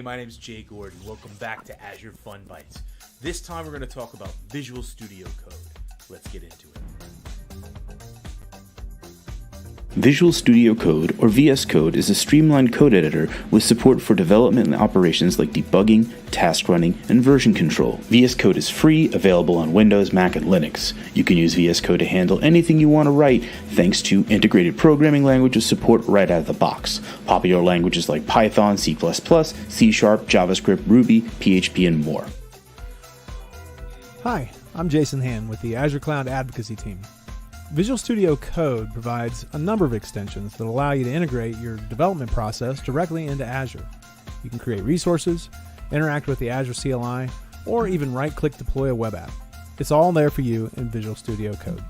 my name is Jay Gordon. Welcome back to Azure FunBytes. This time we're going to talk about Visual Studio Code. Let's get into it. Visual Studio Code, or VS Code, is a streamlined code editor with support for development and operations like debugging, task running, and version control. VS Code is free, available on Windows, Mac, and Linux. You can use VS Code to handle anything you want to write thanks to integrated programming languages support right out of the box. Popular languages like Python, C++, C#, JavaScript, Ruby, PHP, and more. Hi, I'm Jason Han with the Azure Cloud Advocacy Team. Visual Studio Code provides a number of extensions that allow you to integrate your development process directly into Azure. You can create resources, interact with the Azure CLI, or even right-click deploy a web app. It's all there for you in Visual Studio Code.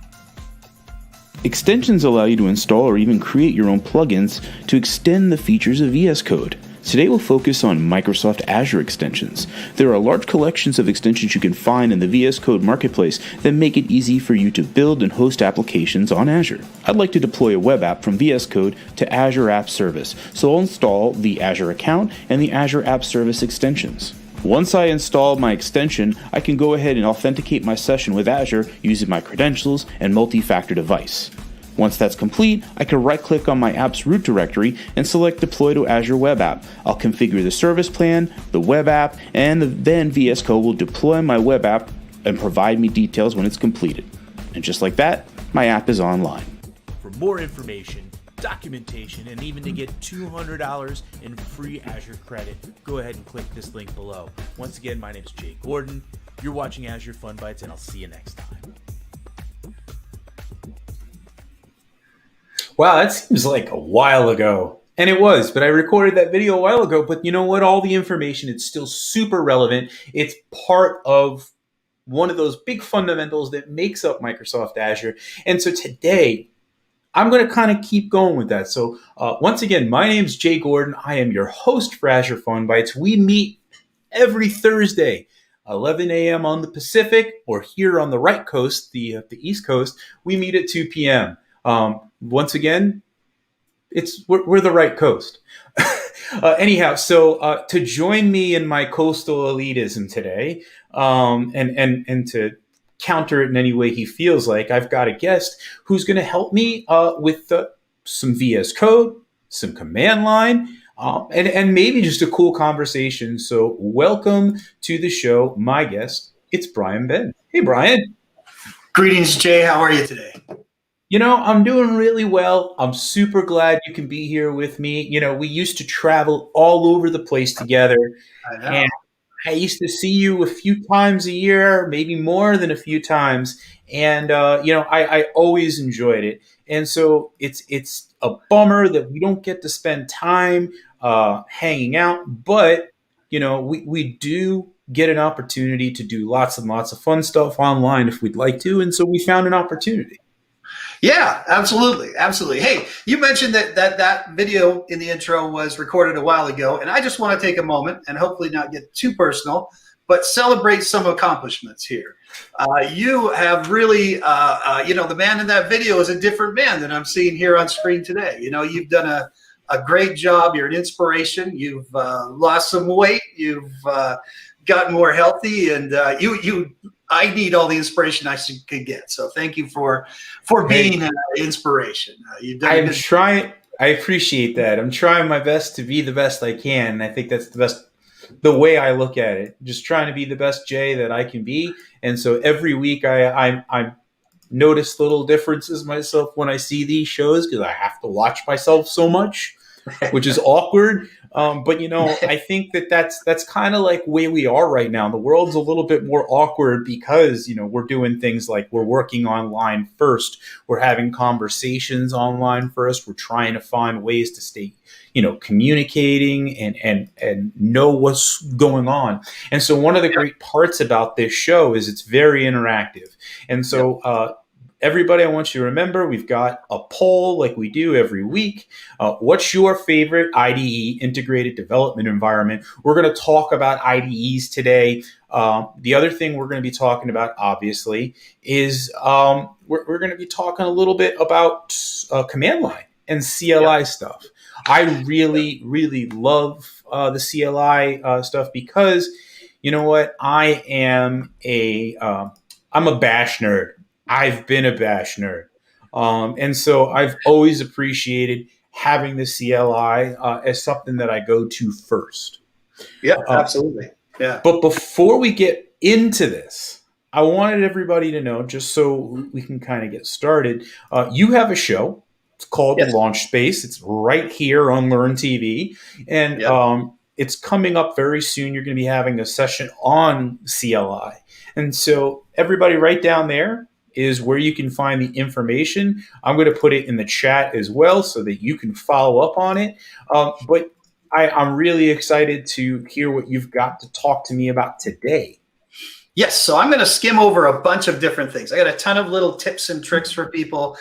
Extensions allow you to install or even create your own plugins to extend the features of VS Code. Today we'll focus on Microsoft Azure Extensions. There are large collections of extensions you can find in the VS Code marketplace that make it easy for you to build and host applications on Azure. I'd like to deploy a web app from VS Code to Azure App Service, so I'll install the Azure account and the Azure App Service extensions. Once I install my extension, I can go ahead and authenticate my session with Azure using my credentials and multi-factor device. Once that's complete, I can right-click on my app's root directory and select Deploy to Azure Web App. I'll configure the service plan, the web app, and then VS Code will deploy my web app and provide me details when it's completed. And just like that, my app is online. For more information, documentation, and even to get $200 in free Azure credit, go ahead and click this link below. Once again, my name is Jay Gordon. You're watching Azure FunBytes, and I'll see you next time. Wow, that seems like a while ago. And it was, but I recorded that video a while ago. But you know what? All the information, it's still super relevant. It's part of one of those big fundamentals that makes up Microsoft Azure. And so today, I'm going to kind of keep going with that. So once again, my name's Jay Gordon. I am your host for Azure FunBytes. We meet every Thursday, 11 a.m. on the Pacific, or here on the right coast, the East Coast, we meet at 2 p.m. Once again, we're the right coast. Anyhow, so to join me in my coastal elitism today, and to counter it in any way he feels like, I've got a guest who's going to help me with some VS Code, some command line, and maybe just a cool conversation. So welcome to the show, my guest. It's Brian Benz. Hey, Brian. Greetings, Jay. How are you today? You know, I'm doing really well. I'm super glad you can be here with me. You know, we used to travel all over the place together. I know. And I used to see you a few times a year, maybe more than a few times. And, you know, I always enjoyed it. And so it's a bummer that we don't get to spend time hanging out. But, you know, we do get an opportunity to do lots and lots of fun stuff online if we'd like to. And so we found an opportunity. Yeah, absolutely. Absolutely. Hey, you mentioned that video in the intro was recorded a while ago, and I just want to take a moment and hopefully not get too personal, but celebrate some accomplishments here. You have really, you know, the man in that video is a different man than I'm seeing here on screen today. You know, you've done a great job. You're an inspiration. You've lost some weight. You've gotten more healthy, and I need all the inspiration I could get. So thank you for being an inspiration. You've done I'm trying. I appreciate that. I'm trying my best to be the best I can. And I think that's the way I look at it. Just trying to be the best Jay that I can be. And so every week I notice little differences myself when I see these shows, because I have to watch myself so much, which is awkward. But, you know, I think that's kind of like where we are right now. The world's a little bit more awkward because, you know, we're doing things like we're working online first. We're having conversations online first. We're trying to find ways to stay, you know, communicating and know what's going on. And so one of the great parts about this show is it's very interactive. And so, everybody, I want you to remember, we've got a poll like we do every week. What's your favorite IDE, integrated development environment? We're going to talk about IDEs today. The other thing we're going to be talking about, obviously, is we're going to be talking a little bit about command line and CLI stuff. I really, really love the CLI stuff because, you know what, I'm a Bash nerd. I've been a Bash nerd, and so I've always appreciated having the CLI as something that I go to first. Yeah, absolutely. Yeah. But before we get into this, I wanted everybody to know, just so we can kind of get started, you have a show. It's called Yes. Launch Space. It's right here on Learn TV. And it's coming up very soon. You're going to be having a session on CLI. And so everybody right down there is where you can find the information. I'm going to put it in the chat as well so that you can follow up on it. But I'm really excited to hear what you've got to talk to me about today. Yes, so I'm going to skim over a bunch of different things. I got a ton of little tips and tricks for people.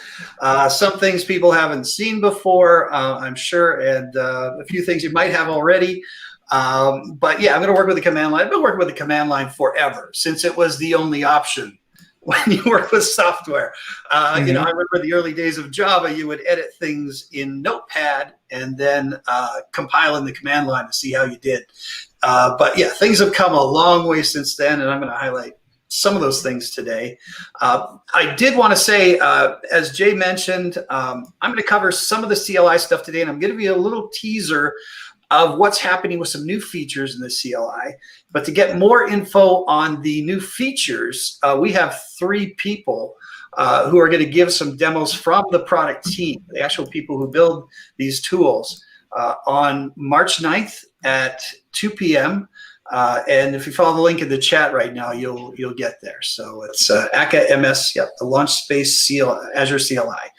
Some things people haven't seen before, I'm sure, and a few things you might have already. But yeah, I'm going to work with the command line. I've been working with the command line forever, since it was the only option when you work with software. You know, I remember the early days of Java, you would edit things in Notepad and then compile in the command line to see how you did. But yeah, things have come a long way since then, and I'm going to highlight some of those things today. I did want to say, as Jay mentioned, I'm going to cover some of the CLI stuff today, and I'm going to give you a little teaser of what's happening with some new features in the CLI. But to get more info on the new features, we have 3 people who are going to give some demos from the product team, the actual people who build these tools, on March 9th at 2 p.m. And if you follow the link in the chat right now, you'll get there. So it's ACA MS, the Launch Space Azure CLI.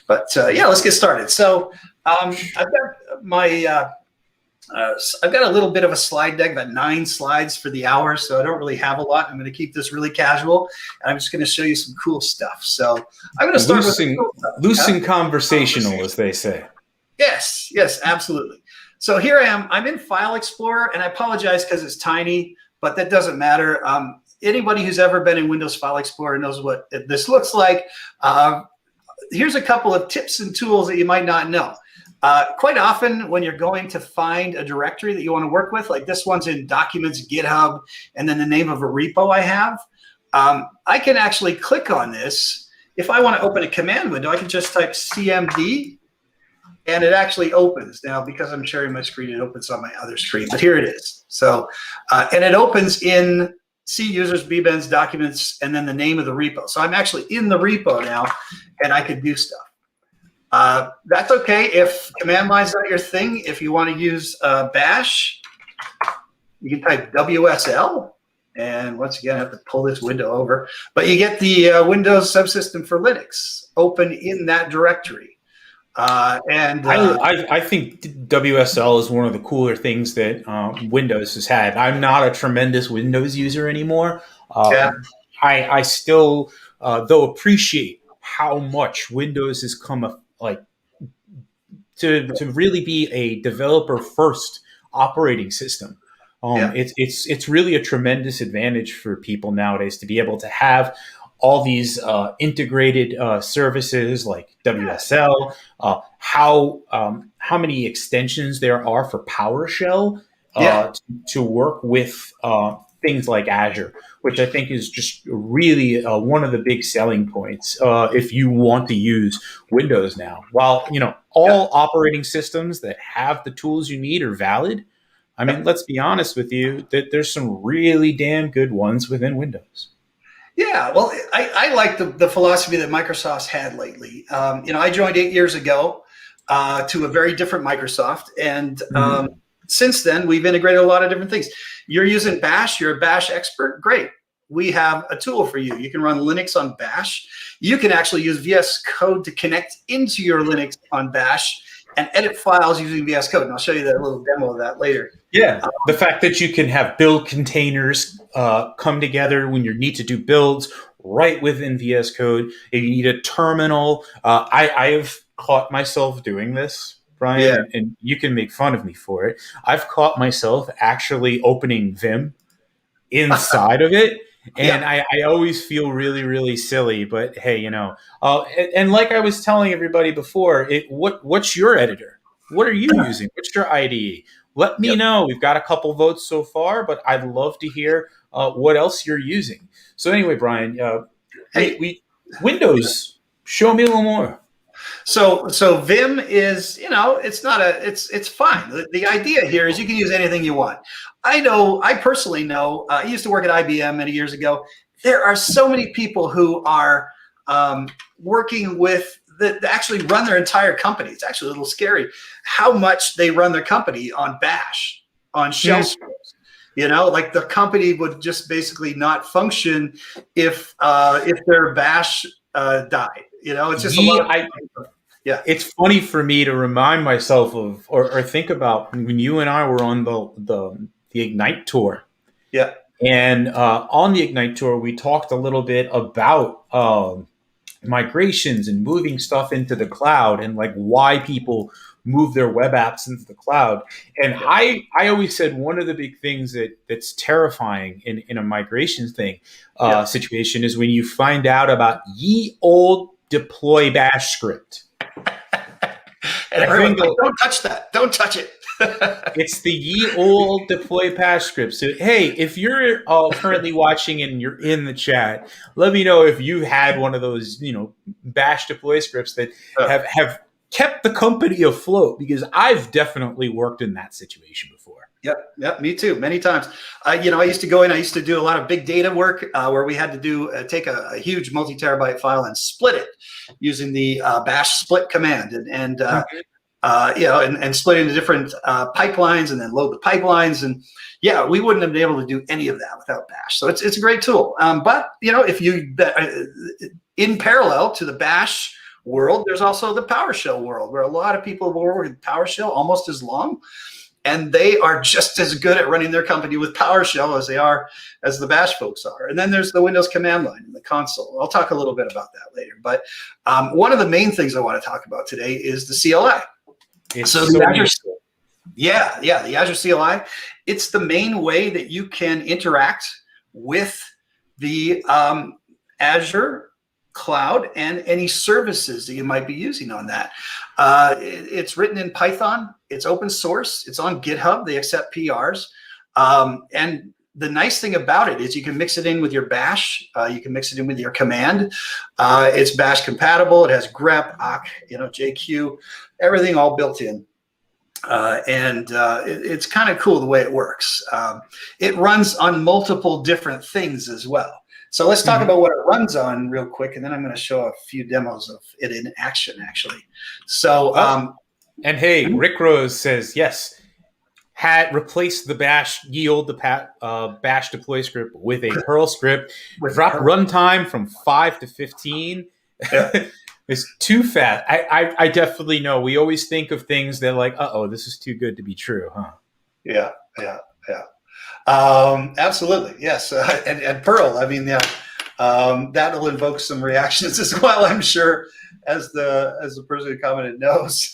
But yeah, let's get started. So I've got my I've got a little bit of a slide deck, about 9 slides for the hour, so I don't really have a lot. I'm going to keep this really casual, and I'm just going to show you some cool stuff. So I'm going to start with loose and conversational, as they say. Yes, absolutely. So here I am. I'm in File Explorer, and I apologize because it's tiny, but that doesn't matter. Anybody who's ever been in Windows File Explorer knows what this looks like. Here's a couple of tips and tools that you might not know. Quite often when you're going to find a directory that you want to work with, like this one's in Documents, GitHub, and then the name of a repo I have, I can actually click on this. If I want to open a command window, I can just type CMD, and it actually opens. Now, because I'm sharing my screen, it opens on my other screen, but here it is. So, and it opens in C users, Benz, Documents, and then the name of the repo. So I'm actually in the repo now, and I can do stuff. That's okay if command line's not your thing. If you want to use Bash, you can type WSL. And once again, I have to pull this window over. But you get the Windows Subsystem for Linux open in that directory. I think WSL is one of the cooler things that Windows has had. I'm not a tremendous Windows user anymore. I still, though, appreciate how much Windows has come to really be a developer-first operating system. It's really a tremendous advantage for people nowadays to be able to have all these integrated services like WSL, how many extensions there are for PowerShell to work with things like Azure, which I think is just really one of the big selling points if you want to use Windows now. While all operating systems that have the tools you need are valid, I mean, let's be honest with you, that there's some really damn good ones within Windows. Yeah, well, I like the philosophy that Microsoft's had lately. I joined 8 years ago to a very different Microsoft, and since then, we've integrated a lot of different things. You're using Bash, you're a Bash expert, great. We have a tool for you. You can run Linux on Bash. You can actually use VS Code to connect into your Linux on Bash and edit files using VS Code. And I'll show you that little demo of that later. Yeah, the fact that you can have build containers come together when you need to do builds right within VS Code. If you need a terminal, I have caught myself doing this, Brian, and you can make fun of me for it. I've caught myself actually opening Vim inside of it. And I always feel really, really silly, but hey, and like I was telling everybody before, what's your editor? what are you using? What's your IDE? Let me know. We've got a couple votes so far, but I'd love to hear what else you're using. So anyway, Brian, Windows, show me a little more. So Vim is, it's fine. The idea here is you can use anything you want. I personally know, I used to work at IBM many years ago. There are so many people who are working with that actually run their entire company. It's actually a little scary how much they run their company on Bash, on shell scripts. Like the company would just basically not function if their Bash died. It's just a lot of yeah. It's funny for me to remind myself of or think about when you and I were on the Ignite tour. Yeah. And on the Ignite tour, we talked a little bit about migrations and moving stuff into the cloud and like why people move their web apps into the cloud. And I always said one of the big things that's terrifying in a migration situation is when you find out about ye old deploy bash script. And everyone's like, don't touch that. Don't touch it. It's the ye old deploy bash script. So, hey, if you're currently watching and you're in the chat, let me know if you've had one of those, bash deploy scripts that have kept the company afloat, because I've definitely worked in that situation before. Yep, me too, many times. I used to go in, I used to do a lot of big data work where we had to take a huge multi-terabyte file and split it using the bash split command and split into different pipelines and then load the pipelines. And we wouldn't have been able to do any of that without bash. So it's a great tool. But if you, in parallel to the bash world, there's also the PowerShell world where a lot of people work with PowerShell almost as long. And they are just as good at running their company with PowerShell as the Bash folks are. And then there's the Windows command line in the console. I'll talk a little bit about that later. But one of the main things I want to talk about today is the CLI. The Azure CLI. It's the main way that you can interact with the Azure cloud and any services that you might be using on that. It's written in Python. It's open source. It's on GitHub. They accept PRs. And the nice thing about it is you can mix it in with your Bash. You can mix it in with your command. It's Bash compatible. It has grep, awk, JQ, everything all built in. It's kind of cool the way it works. It runs on multiple different things as well. So let's talk about what it runs on real quick, and then I'm going to show a few demos of it in action, actually. So, and hey, Rick Rose says, yes, had replaced the bash, ye old bash deploy script with a Perl script, dropped runtime from 5 to 15. Yeah. It's too fast. I definitely know. We always think of things that like, this is too good to be true, huh? Yeah. Absolutely, yes. And Perl, I mean, that'll invoke some reactions as well, I'm sure, as the person who commented knows.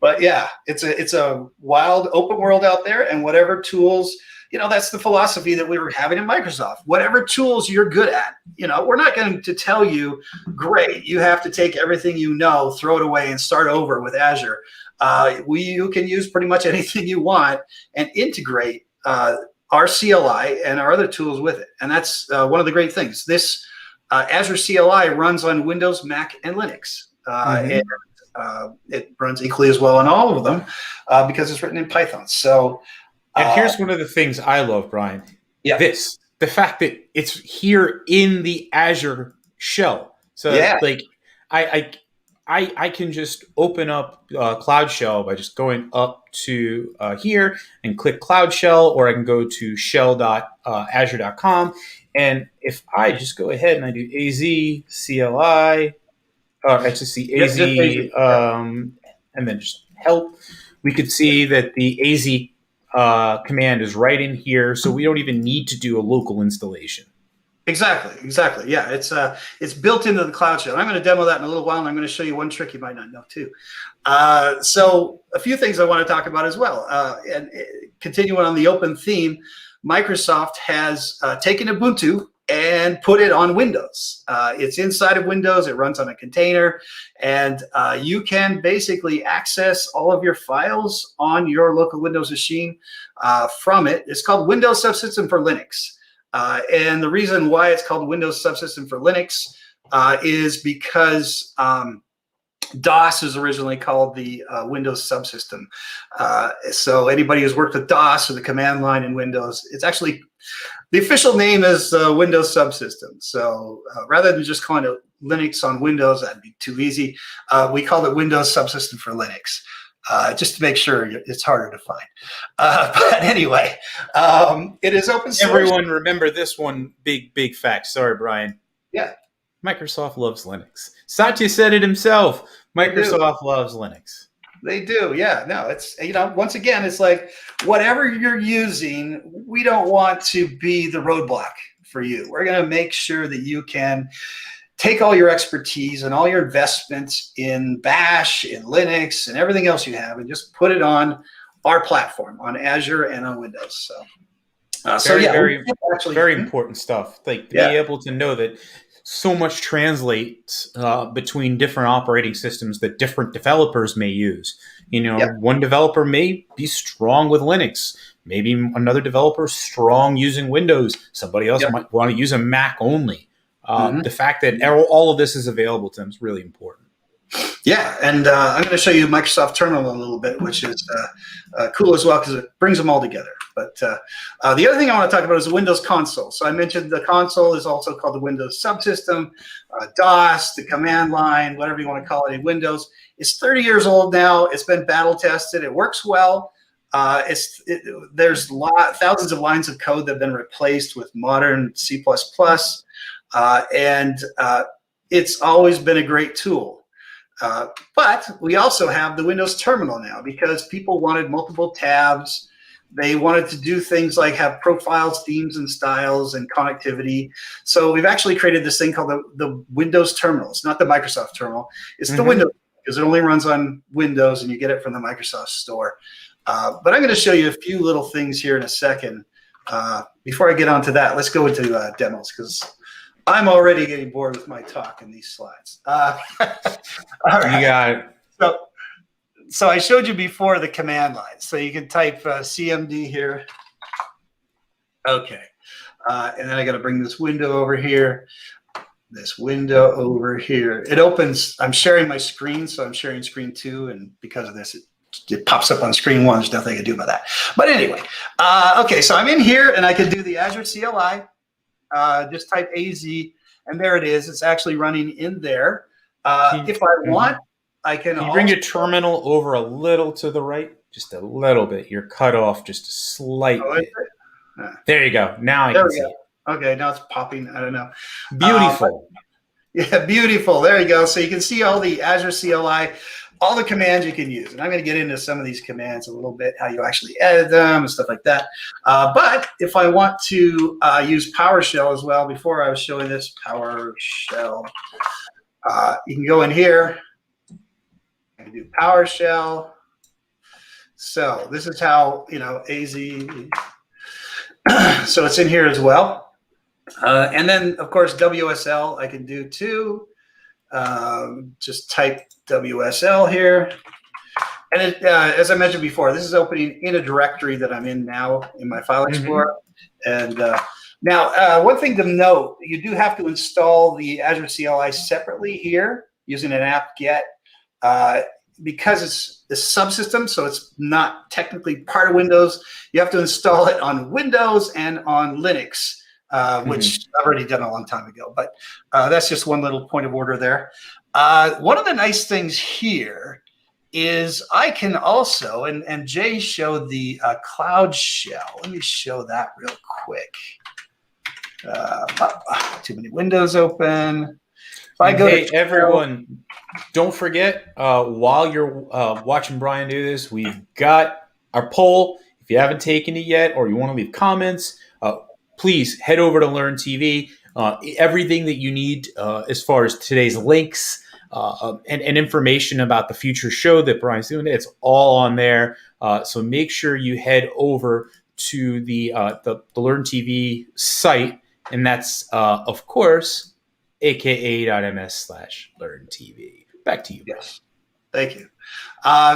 But yeah, it's a wild open world out there, and whatever tools, that's the philosophy that we were having in Microsoft. Whatever tools you're good at, we're not going to tell you, great, you have to take everything throw it away and start over with Azure. You can use pretty much anything you want and integrate our CLI and our other tools with it. And that's one of the great things. This Azure CLI runs on Windows, Mac, and Linux. And it runs equally as well on all of them because it's written in Python. So, and here's one of the things I love, Brian. Yeah. The fact that it's here in the Azure shell. So like I can just open up Cloud Shell by just going up to here and click Cloud Shell, or I can go to shell.azure.com. And if I just go ahead and I do AZ CLI, and then just help, we could see that the AZ command is right in here. So we don't even need to do a local installation. Exactly. Yeah, it's built into the Cloud Shell. I'm going to demo that in a little while, and I'm going to show you one trick you might not know too. So a few things I want to talk about as well. And continuing on the open theme, Microsoft has taken Ubuntu and put it on Windows. It's inside of Windows. It runs on a container, and you can basically access all of your files on your local Windows machine from it. It's called Windows Subsystem for Linux. And the reason why it's called Windows Subsystem for Linux is because DOS is originally called the Windows Subsystem. So anybody who's worked with DOS or the command line in Windows, it's actually, the official name is Windows Subsystem. So rather than just calling it Linux on Windows, that'd be too easy. We called it Windows Subsystem for Linux. Just to make sure it's harder to find. But anyway, it is open source. Everyone remember this one big fact. Sorry, Brian. Yeah. Microsoft loves Linux. Satya said it himself. Microsoft loves Linux. They do, yeah. No, it's, once again, it's like whatever you're using, we don't want to be the roadblock for you. We're going to make sure that you can take all your expertise and all your investments in Bash, in Linux, and everything else you have, and just put it on our platform, on Azure and on Windows. So, very important stuff. Like to be able to know that so much translates between different operating systems that different developers may use. One developer may be strong with Linux. Maybe another developer strong using Windows. Somebody else might want to use a Mac only. The fact that all of this is available to them is really important. Yeah, and I'm going to show you Microsoft Terminal a little bit, which is cool as well because it brings them all together. But the other thing I want to talk about is the Windows console. So I mentioned the console is also called the Windows Subsystem, DOS, the command line, whatever you want to call it in Windows. It's 30 years old now. It's been battle tested. It works well. There's thousands of lines of code that have been replaced with modern C++. And it's always been a great tool. But we also have the Windows Terminal now because people wanted multiple tabs. They wanted to do things like have profiles, themes, and styles, and connectivity. So we've actually created this thing called the Windows Terminal. It's not the Microsoft Terminal. It's the Windows, because it only runs on Windows, and you get it from the Microsoft Store. But I'm going to show you a few little things here in a second. Before I get on to that, let's go into demos, because I'm already getting bored with my talk in these slides. All right. You got it. So I showed you before the command line. So you can type CMD here. Okay. And then I got to bring this window over here. This window over here. It opens. I'm sharing my screen, so I'm sharing screen 2. And because of this, it pops up on screen 1. There's nothing I can do about that. But anyway. Okay, so I'm in here, and I can do the Azure CLI. Just type AZ, and there it is. It's actually running in there. If I want, I can bring your terminal over a little to the right, just a little bit. You're cut off just a slight bit. There you go. Now I can see it. Okay, now it's popping. I don't know. Beautiful. Yeah, beautiful. There you go. So you can see all the Azure CLI, all the commands you can use. And I'm going to get into some of these commands a little bit, how you actually edit them and stuff like that. But if I want to use PowerShell as well, before I was showing this PowerShell, you can go in here. I can do PowerShell. So this is how, AZ. So it's in here as well. And then, of course, WSL I can do too. Just type WSL here. And it, as I mentioned before, this is opening in a directory that I'm in now in my File Explorer. And now, one thing to note, you do have to install the Azure CLI separately here using an apt-get. Because it's a subsystem, so it's not technically part of Windows, you have to install it on Windows and on Linux, which I've already done a long time ago. But that's just one little point of order there. One of the nice things here is I can also, and Jay showed the Cloud Shell. Let me show that real quick. Too many windows open. Hey, everyone, don't forget, while you're watching Brian do this, we've got our poll. If you haven't taken it yet or you want to leave comments, please head over to Learn TV. Everything that you need as far as today's links and information about the future show that Brian's doing, it's all on there. So make sure you head over to the Learn TV site And that's, of course, aka.ms/learntv. Back to you. Yes. Thank you.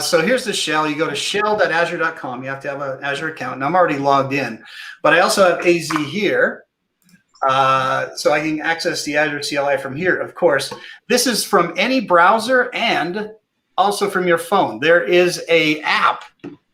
So here's the shell. You go to shell.azure.com. You have to have an Azure account. And I'm already logged in. But I also have AZ here. So I can access the Azure CLI from here, of course. This is from any browser and also from your phone. There is an app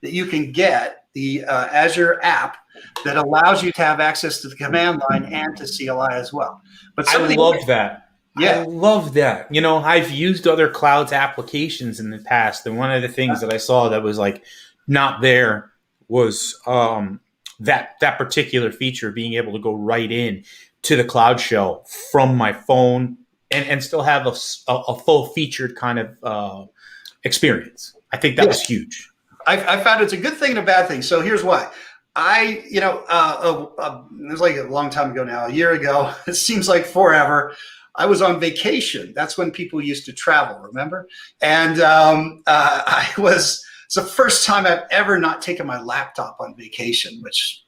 that you can get, the Azure app, that allows you to have access to the command line and to CLI as well. But I love that. Yeah. I love that. You know, I've used other clouds applications in the past, and one of the things that I saw that was like not there was that particular feature, being able to go right in to the Cloud Shell from my phone and still have a full featured kind of experience. I think that was huge. I found it's a good thing and a bad thing. So here's why. It was like a long time ago now, a year ago. It seems like forever. I was on vacation. That's when people used to travel, remember? And it's the first time I've ever not taken my laptop on vacation, which,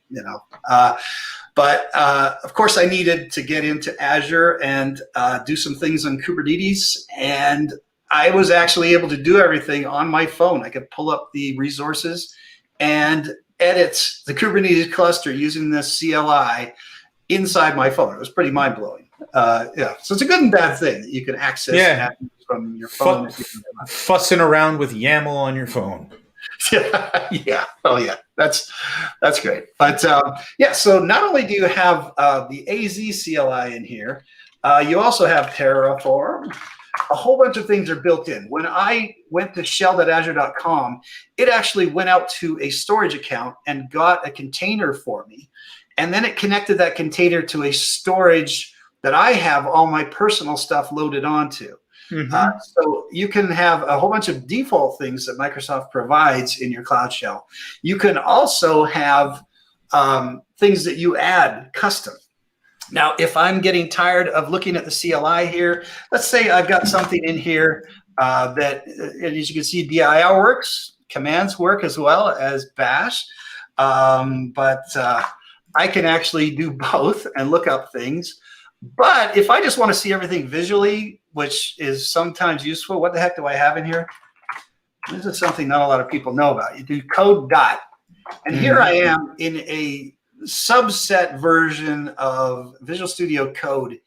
but of course I needed to get into Azure and do some things on Kubernetes. And I was actually able to do everything on my phone. I could pull up the resources and edit the Kubernetes cluster using this CLI inside my phone. It was pretty mind-blowing. So it's a good and bad thing that you can access from your phone. Fussing around with YAML on your phone. Yeah. Oh, yeah. That's great. But so not only do you have the AZ CLI in here, you also have Terraform. A whole bunch of things are built in. When I went to shell.azure.com, it actually went out to a storage account and got a container for me. And then it connected that container to a storage that I have all my personal stuff loaded onto. Mm-hmm. So you can have a whole bunch of default things that Microsoft provides in your Cloud Shell. You can also have things that you add custom. Now, if I'm getting tired of looking at the CLI here, let's say I've got something in here that, as you can see, dir works, commands work as well as bash, but I can actually do both and look up things. But if I just want to see everything visually, which is sometimes useful, what the heck do I have in here? This is something not a lot of people know about. You do code dot. And here I am in a subset version of Visual Studio Code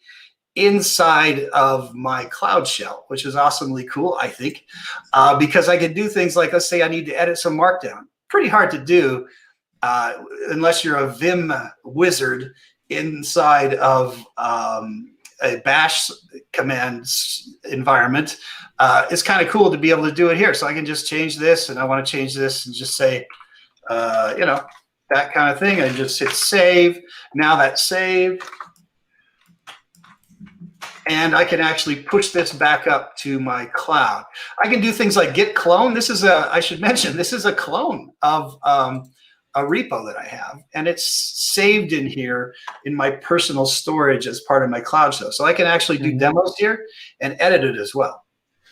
inside of my Cloud Shell, which is awesomely cool, I think, because I can do things like, let's say I need to edit some Markdown. Pretty hard to do unless you're a Vim wizard inside of a bash commands environment. It's kind of cool to be able to do it here. So I can just change this, and I want to change this and just say, that kind of thing. I just hit save. Now that's saved. And I can actually push this back up to my cloud. I can do things like git clone. This is I should mention, this is a clone of a repo that I have. And it's saved in here in my personal storage as part of my Cloud Shell. So I can actually do demos here and edit it as well.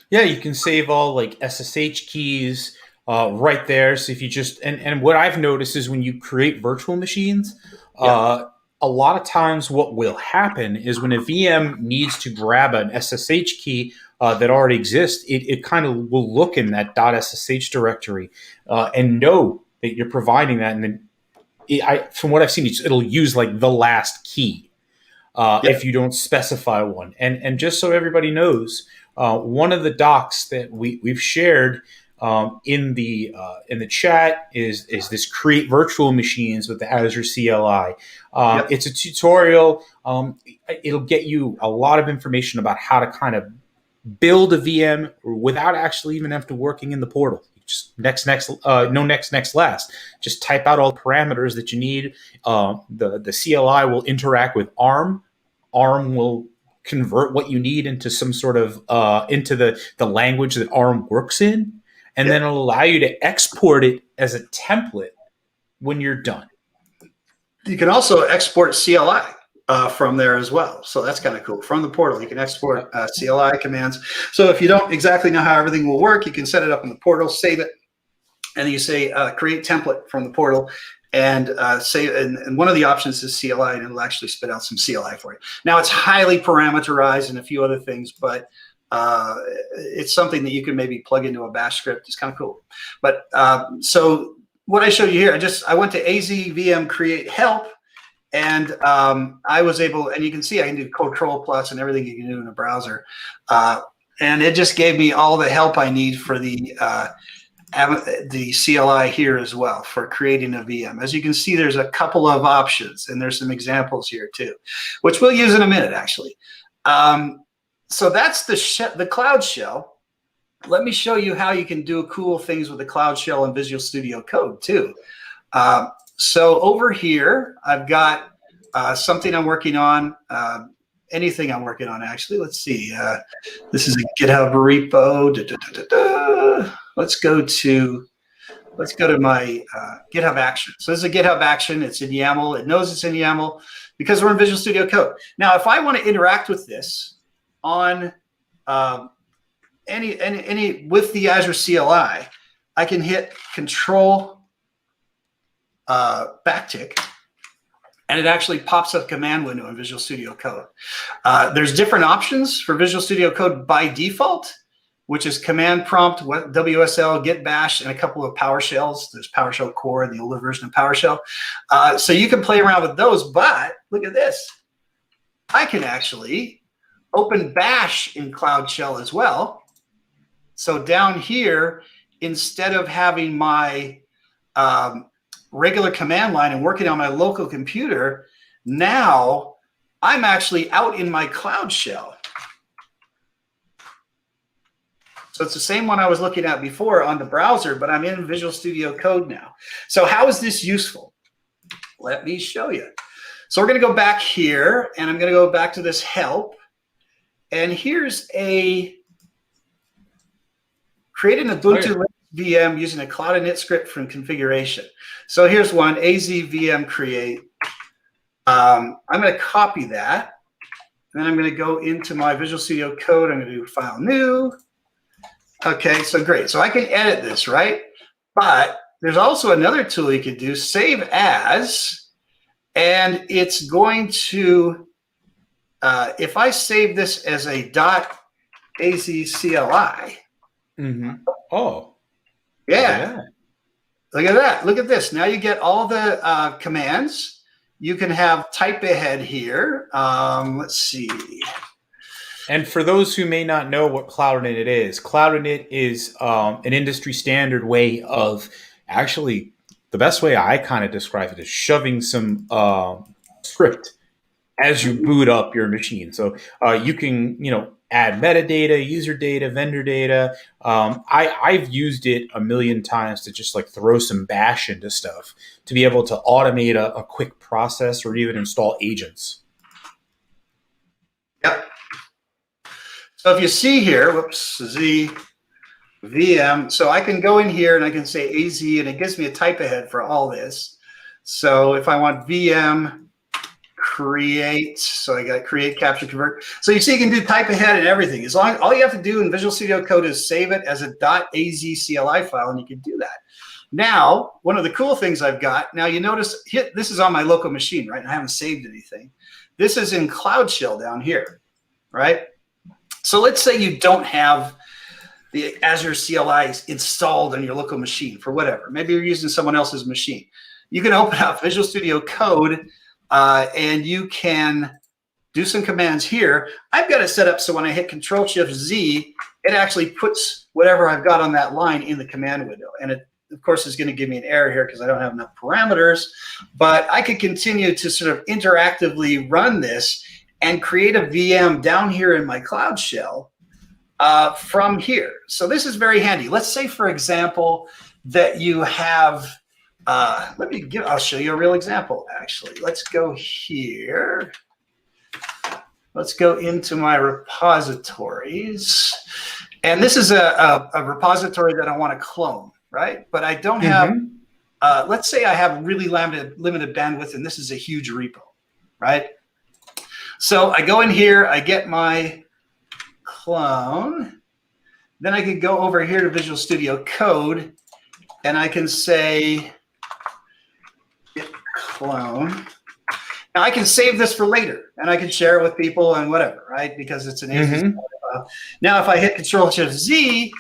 Yeah, you can save all like SSH keys, right there. So if you just, and what I've noticed is when you create virtual machines, a lot of times what will happen is when a VM needs to grab an SSH key that already exists, it kind of will look in that .ssh directory and know that you're providing that. And then from what I've seen, it'll use like the last key if you don't specify one. And just so everybody knows, one of the docs that we've shared in the chat is this create virtual machines with the Azure CLI. It's a tutorial. It'll get you a lot of information about how to kind of build a VM without actually even have to working in the portal. Just next, last. Just type out all the parameters that you need. The CLI will interact with ARM. ARM will convert what you need into some sort of into the language that ARM works in. And then it'll allow you to export it as a template when you're done. You can also export CLI from there as well. So that's kind of cool. From the portal, you can export CLI commands. So if you don't exactly know how everything will work, you can set it up in the portal, save it, and then you say create template from the portal, and say, and one of the options is CLI, and it'll actually spit out some CLI for you. Now it's highly parameterized and a few other things, but it's something that you can maybe plug into a bash script. It's kind of cool. But so what I showed you here, I went to AZVM create help, and I was able, and you can see I can do Control plus and everything you can do in a browser. And it just gave me all the help I need for the CLI here as well for creating a VM. As you can see, there's a couple of options, and there's some examples here too, which we'll use in a minute actually. So that's the Cloud Shell. Let me show you how you can do cool things with the Cloud Shell and Visual Studio Code too. So over here, I've got something I'm working on. Anything I'm working on actually. Let's see. This is a GitHub repo. Let's go to my GitHub action. So this is a GitHub action. It's in YAML. It knows it's in YAML because we're in Visual Studio Code. Now, if I want to interact with this on any with the Azure CLI, I can hit Control backtick, and it actually pops up a command window in Visual Studio Code. There's different options for Visual Studio Code by default, which is command prompt, WSL, git bash, and a couple of PowerShells. There's PowerShell Core and the older version of PowerShell. So you can play around with those, but look at this. I can actually open bash in Cloud Shell as well. So down here, instead of having my regular command line and working on my local computer, now I'm actually out in my Cloud Shell. So it's the same one I was looking at before on the browser, but I'm in Visual Studio Code now. So how is this useful? Let me show you. So we're going to go back here, and I'm going to go back to this help. And here's a create an Ubuntu VM using a cloud init script from configuration. So here's one, AZVM create. I'm going to copy that. And then I'm going to go into my Visual Studio Code. I'm going to do file new. Okay, so great. So I can edit this, right? But there's also another tool you could do, save as, and it's going to, if I save this as a .azcli. Mm-hmm. Oh. Yeah. Look at that. Look at this. Now you get all the commands. You can have type ahead here. Let's see. And for those who may not know what Cloud Init is an industry standard way of actually, the best way I kind of describe it is shoving some script as you boot up your machine. So you can, add metadata, user data, vendor data. I've used it a million times to just like throw some bash into stuff to be able to automate a quick process or even install agents. Yep. So if you see here, whoops, Z, VM, so I can go in here and I can say AZ, and it gives me a type ahead for all this. So if I want VM create, so I got create, capture, convert. So you see you can do type ahead and everything. As long, all you have to do in Visual Studio Code is save it as a .azcli file, and you can do that. Now, one of the cool things I've got, now you notice this is on my local machine, right? I haven't saved anything. This is in Cloud Shell down here, right? So let's say you don't have the Azure CLI installed on your local machine for whatever. Maybe you're using someone else's machine. You can open up Visual Studio Code and you can do some commands here. I've got it set up so when I hit Control-Shift-Z, it actually puts whatever I've got on that line in the command window. And it, of course, is going to give me an error here because I don't have enough parameters. But I could continue to sort of interactively run this and create a VM down here in my Cloud Shell from here. So this is very handy. Let's say, for example, that you have, I'll show you a real example, actually. Let's go here. Let's go into my repositories. And this is a repository that I want to clone, right? But I don't have, let's say I have really limited bandwidth, and this is a huge repo, right? So I go in here, I get my clone. Then I can go over here to Visual Studio Code, and I can say, clone. Now I can save this for later, and I can share it with people and whatever, right? Because it's an easy file. Now, if I hit Control-Shift-Z,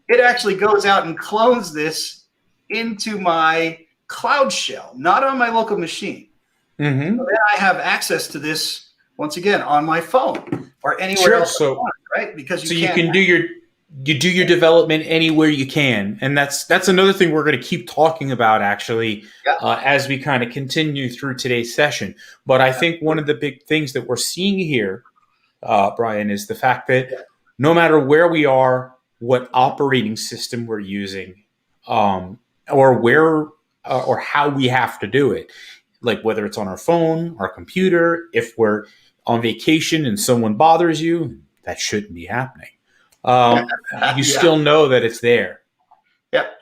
it actually goes out and clones this into my cloud shell, not on my local machine. So then I have access to this once again on my phone or anywhere else I want, right? Because you can do your development anywhere you can, and that's another thing we're going to keep talking about actually as we kind of continue through today's session. But I think one of the big things that we're seeing here, Brian, is the fact that no matter where we are, what operating system we're using, or where or how we have to do it, like whether it's on our phone, our computer, if we're on vacation and someone bothers you, that shouldn't be happening. You still know that it's there. Yep,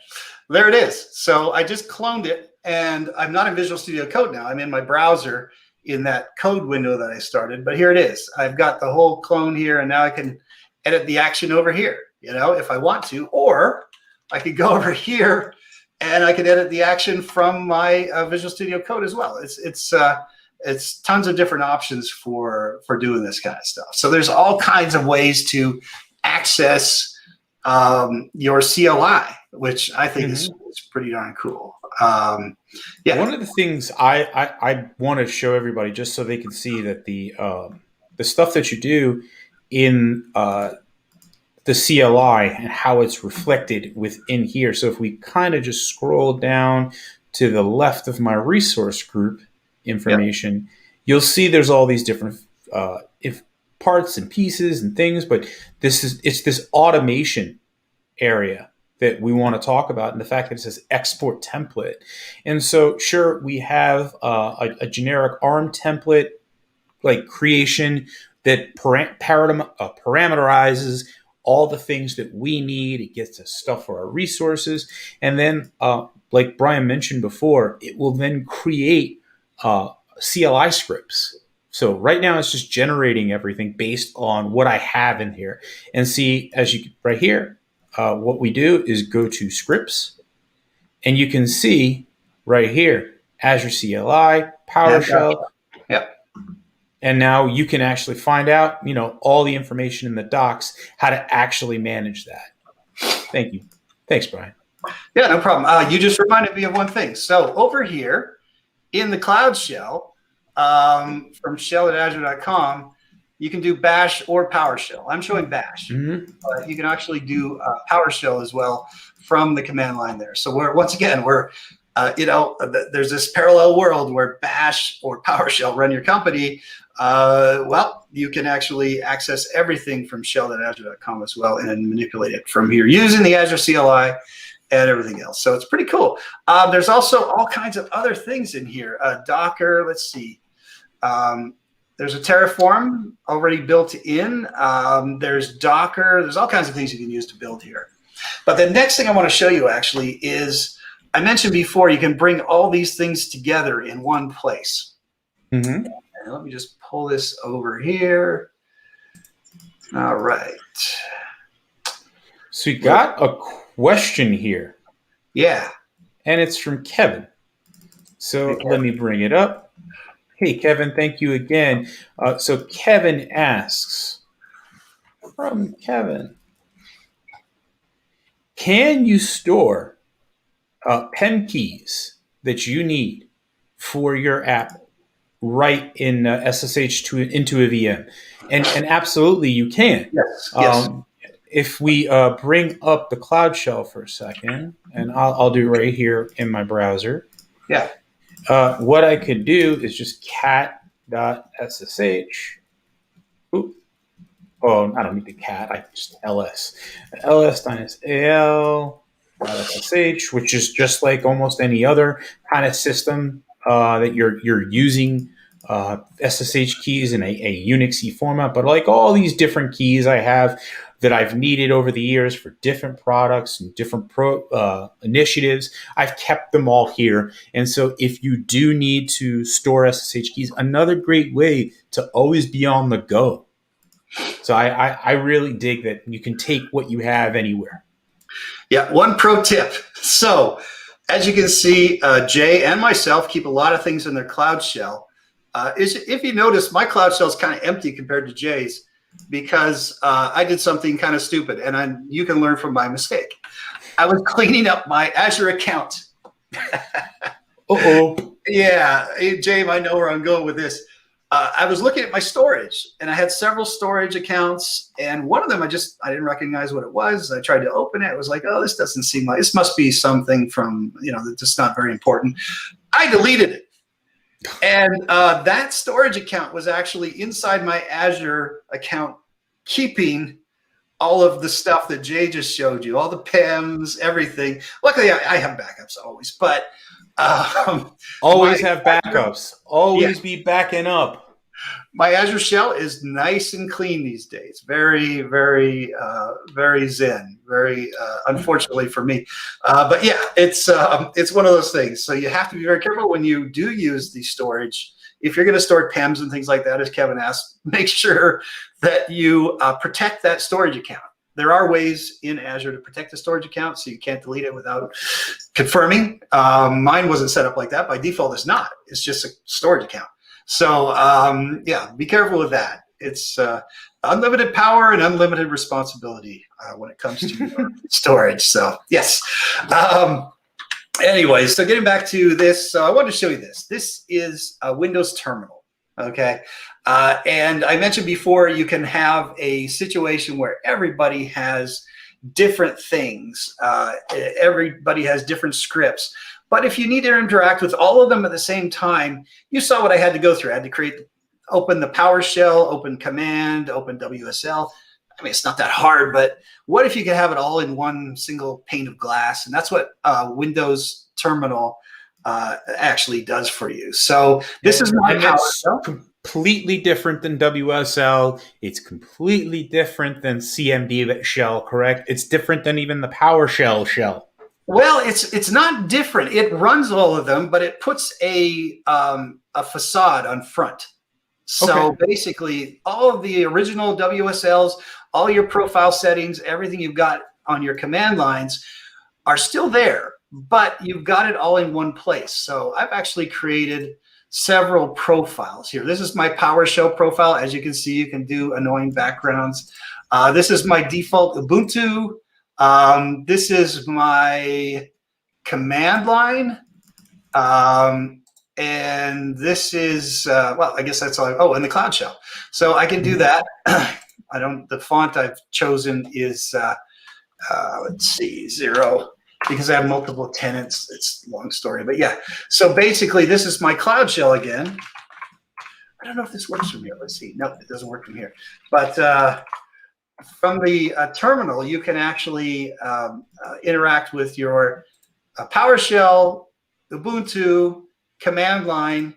there it is. So I just cloned it, and I'm not in Visual Studio Code now. I'm in my browser in that code window that I started, but here it is. I've got the whole clone here, and now I can edit the action over here, if I want to, or I could go over here and I could edit the action from my Visual Studio Code as well. It's tons of different options for doing this kind of stuff. So there's all kinds of ways to access your CLI, which I think is pretty darn cool. One of the things I want to show everybody, just so they can see that the stuff that you do in the CLI and how it's reflected within here. So if we kind of just scroll down to the left of my resource group information, you'll see there's all these different parts and pieces and things, but it's this automation area that we want to talk about, and the fact that it says export template. And so sure, we have a generic ARM template like creation that parameterizes all the things that we need. It gets us stuff for our resources. And then, like Brian mentioned before, it will then create CLI scripts. So right now it's just generating everything based on what I have in here. And see, right here, what we do is go to scripts, and you can see right here, Azure CLI, PowerShell. Yep. And now you can actually find out, all the information in the docs, how to actually manage that. Thank you. Thanks, Brian. Yeah, no problem. You just reminded me of one thing. So over here in the Cloud Shell, from shell@azure.com, you can do Bash or PowerShell. I'm showing Bash. But you can actually do PowerShell as well from the command line there. So once again, there's this parallel world where Bash or PowerShell run your company. You can actually access everything from shell.azure.com as well and manipulate it from here using the Azure CLI and everything else. So it's pretty cool. There's also all kinds of other things in here. Docker, let's see. There's a Terraform already built in. There's Docker. There's all kinds of things you can use to build here. But the next thing I want to show you actually is, I mentioned before, you can bring all these things together in one place. And let me just pull this over here. All right. So we got a question here. Yeah. And it's from Kevin. So let me bring it up. Hey, Kevin, thank you again. So Kevin asks, from Kevin, can you store pen keys that you need for your app right in SSH into a VM? And absolutely you can. Yes. If we bring up the Cloud Shell for a second, and I'll do right here in my browser. Yeah. What I could do is just cat.ssh. Ooh. Oh, I don't need the cat. I just ls. ls-al.sh, which is just like almost any other kind of system that you're using SSH keys in a Unixy format. But like all these different keys I have that I've needed over the years for different products and different initiatives, I've kept them all here. And so if you do need to store SSH keys, another great way to always be on the go. So I really dig that you can take what you have anywhere. Yeah, one pro tip. So As you can see, Jay and myself keep a lot of things in their Cloud Shell. If you notice, my Cloud Shell is kind of empty compared to Jay's because I did something kind of stupid, and you can learn from my mistake. I was cleaning up my Azure account. Uh-oh. Yeah, hey, Jay, I know where I'm going with this. I was looking at my storage, and I had several storage accounts, and one of them I didn't recognize what it was. I tried to open it. It was like, oh, this doesn't seem like, this must be something from, that's just not very important. I deleted it. And that storage account was actually inside my Azure account, keeping all of the stuff that Jay just showed you, all the PEMs, everything. Luckily, I have backups always, but always have backups. Always be backing up. My Azure shell is nice and clean these days. Very, very, very zen. Very, unfortunately for me, but yeah, it's one of those things. So you have to be very careful when you do use the storage. If you're going to store PEMs and things like that, as Kevin asked, make sure that you protect that storage account. There are ways in Azure to protect the storage account, so you can't delete it without confirming. Mine wasn't set up like that. By default, it's not. It's just a storage account. So yeah, be careful with that. It's unlimited power and unlimited responsibility when it comes to your storage. So yes. Anyway, so getting back to this, so I wanted to show you this. This is a Windows terminal, okay? And I mentioned before, you can have a situation where everybody has different things. Everybody has different scripts. But if you need to interact with all of them at the same time, you saw what I had to go through. I had to open the PowerShell, open command, open WSL. I mean, it's not that hard, but what if you could have it all in one single pane of glass? And that's what Windows Terminal actually does for you. So this is my PowerShell. Completely different than WSL. It's completely different than CMD shell, correct? It's different than even the PowerShell shell. Well, it's not different. It runs all of them, but it puts a facade on front. So basically, all of the original WSLs, all your profile settings, everything you've got on your command lines are still there, but you've got it all in one place. So I've actually created several profiles here. This is my PowerShell profile. As you can see, you can do annoying backgrounds. This is my default Ubuntu. This is my command line. And this is, well, I guess that's all. Oh, and the Cloud Shell. So I can do that. The font I've chosen is, let's see, 0, because I have multiple tenants. It's a long story, but yeah. So basically, this is my Cloud Shell again. I don't know if this works from here. Let's see. Nope, it doesn't work from here. But from the terminal, you can actually interact with your PowerShell, Ubuntu, command line,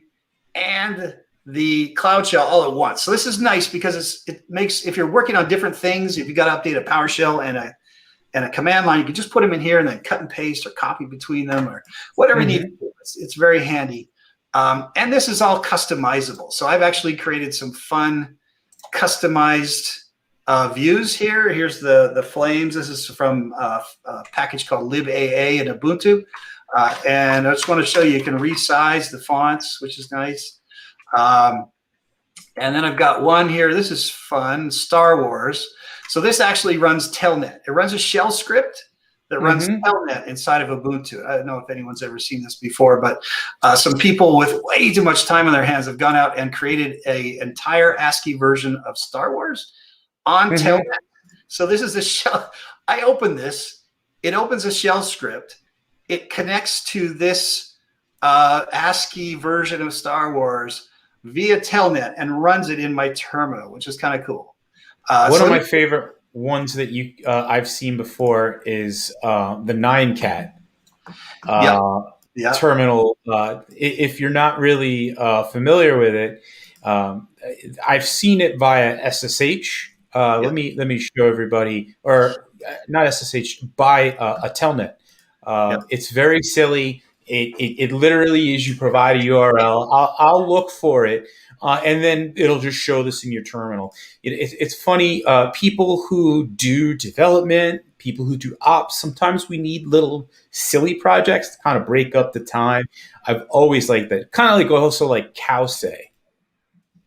and the Cloud Shell all at once. So this is nice because it makes, if you're working on different things, if you got to update a PowerShell and a command line, you can just put them in here and then cut and paste or copy between them or whatever you need to do. It's very handy. And this is all customizable. So I've actually created some fun customized views here. Here's the flames. This is from a package called libaa in Ubuntu. And I just want to show you can resize the fonts, which is nice. And then I've got one here. This is fun, Star Wars. So this actually runs Telnet. It runs a shell script that runs Telnet inside of Ubuntu. I don't know if anyone's ever seen this before, but some people with way too much time on their hands have gone out and created an entire ASCII version of Star Wars on Telnet. So this is the shell. I open this. It opens a shell script. It connects to this ASCII version of Star Wars via Telnet and runs it in my terminal, which is kind of cool. One of my favorite ones that I've seen before is the 9cat terminal. If you're not really familiar with it, I've seen it via SSH. Let me show everybody, or not SSH, by a Telnet. It's very silly. It literally is, you provide a URL. I'll look for it, and then it'll just show this in your terminal. It's funny. People who do development, people who do ops. Sometimes we need little silly projects to kind of break up the time. I've always liked that. Kind of like also like Cowsay.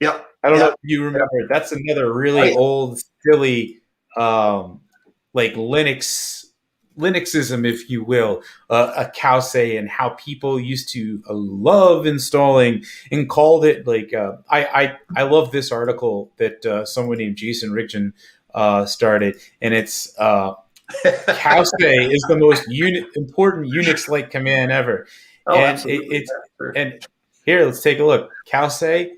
Yep. I don't know if you remember. That's another really old, silly, like Linuxism, if you will, a Cowsay, and how people used to love installing and called it like I love this article that someone named Jason Richen started, and it's Cowsay is the most important Unix-like command ever. Oh, And absolutely. and here, let's take a look. Cowsay,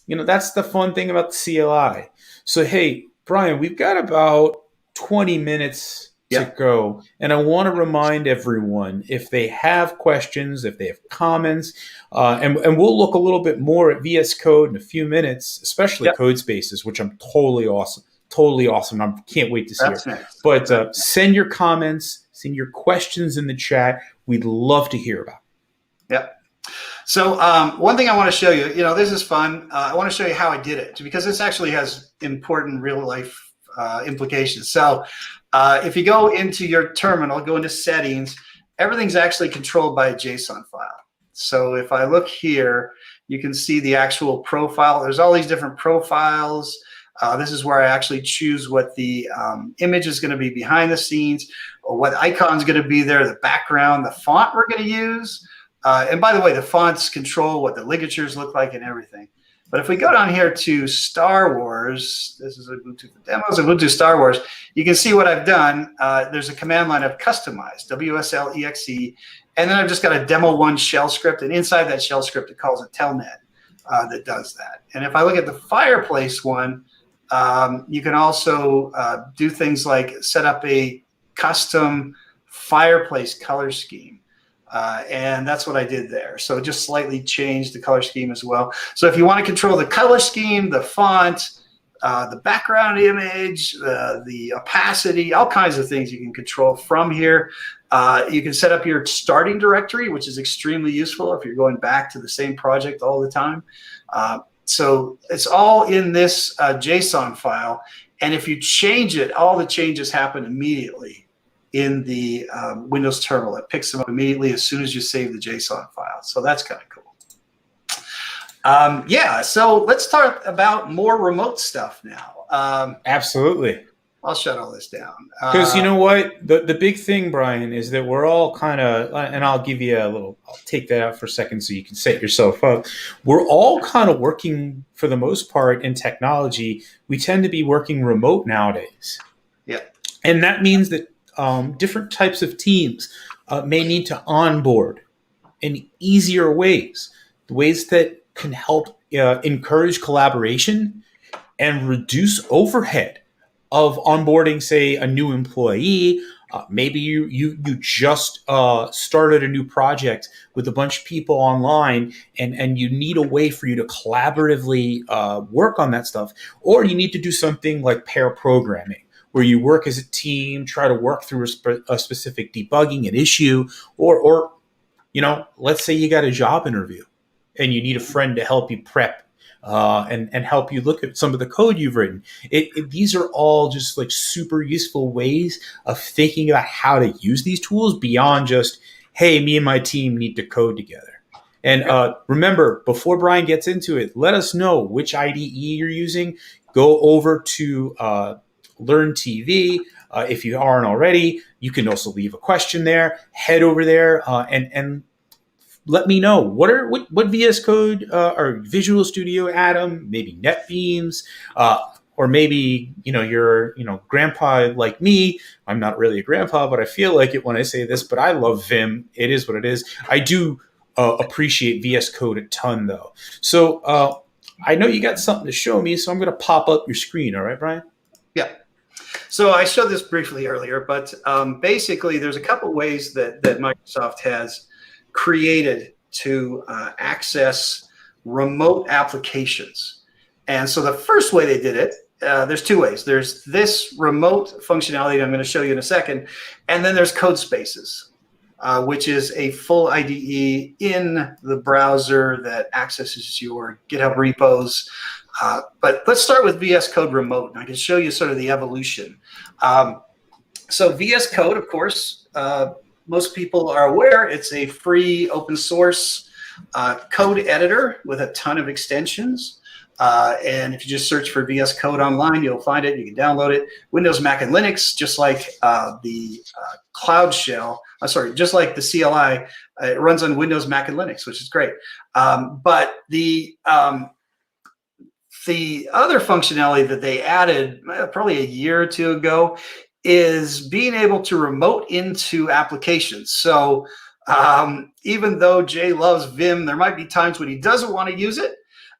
that's the fun thing about the CLI. So, hey, Brian, we've got about 20 minutes to go. And I want to remind everyone, if they have questions, if they have comments, and we'll look a little bit more at VS Code in a few minutes, especially Codespaces, which I'm totally awesome. I can't wait to see it. Next. But send your comments, send your questions in the chat. We'd love to hear about it. Yep. So one thing I want to show you, this is fun. I want to show you how I did it, because this actually has important real life implications. So if you go into your terminal, go into settings, everything's actually controlled by a JSON file. So if I look here, you can see the actual profile. There's all these different profiles. This is where I actually choose what the image is going to be behind the scenes, or what icon is going to be there, the background, the font we're going to use. And by the way, the fonts control what the ligatures look like and everything. But if we go down here to Star Wars, this is Ubuntu for Demos, Ubuntu Star Wars, you can see what I've done. There's a command line I've customized, WSL-EXE, and then I've just got a demo1 shell script, and inside that shell script, it calls a telnet that does that. And if I look at the Fireplace one, you can also do things like set up a custom fireplace color scheme. And that's what I did there. So just slightly changed the color scheme as well. So if you want to control the color scheme, the font, the background image, the opacity, all kinds of things you can control from here. You can set up your starting directory, which is extremely useful if you're going back to the same project all the time. So it's all in this JSON file. And if you change it, all the changes happen immediately in the Windows terminal. It picks them up immediately as soon as you save the JSON file. So that's kind of cool. So let's talk about more remote stuff now. Absolutely. I'll shut all this down. Because you know what? The big thing, Brian, is that we're all kind of, and I'll give you I'll take that out for a second so you can set yourself up. We're all kind of working, for the most part, in technology. We tend to be working remote nowadays. Yeah. And that means that different types of teams may need to onboard in easier ways, ways that can help encourage collaboration and reduce overhead of onboarding, say, a new employee. Maybe you just started a new project with a bunch of people online, and you need a way for you to collaboratively work on that stuff. Or you need to do something like pair programming, where you work as a team, try to work through a specific debugging an issue, or let's say you got a job interview and you need a friend to help you prep and help you look at some of the code you've written. These are all just like super useful ways of thinking about how to use these tools beyond just, hey, me and my team need to code together. And remember, before Brian gets into it, let us know which IDE you're using. Go over to Learn TV. If you aren't already, you can also leave a question there. Head over there and let me know what VS Code or Visual Studio Atom, maybe NetBeans, or maybe you're grandpa like me. I'm not really a grandpa, but I feel like it when I say this. But I love Vim. It is what it is. I do appreciate VS Code a ton, though. So I know you got something to show me, so I'm going to pop up your screen. All right, Brian? Yeah. So I showed this briefly earlier, but basically there's a couple ways that Microsoft has created to access remote applications. And so the first way they did it, there's two ways. There's this remote functionality that I'm going to show you in a second, and then there's Codespaces, which is a full IDE in the browser that accesses your GitHub repos. But let's start with VS Code Remote, and I can show you sort of the evolution. So VS Code, of course, most people are aware, it's a free open source code editor with a ton of extensions. And if you just search for VS Code online, you'll find it. You can download it. Windows, Mac, and Linux, just like the Cloud Shell. Just like the CLI, it runs on Windows, Mac, and Linux, which is great. But the other functionality that they added probably a year or two ago is being able to remote into applications. So even though Jay loves Vim, there might be times when he doesn't want to use it.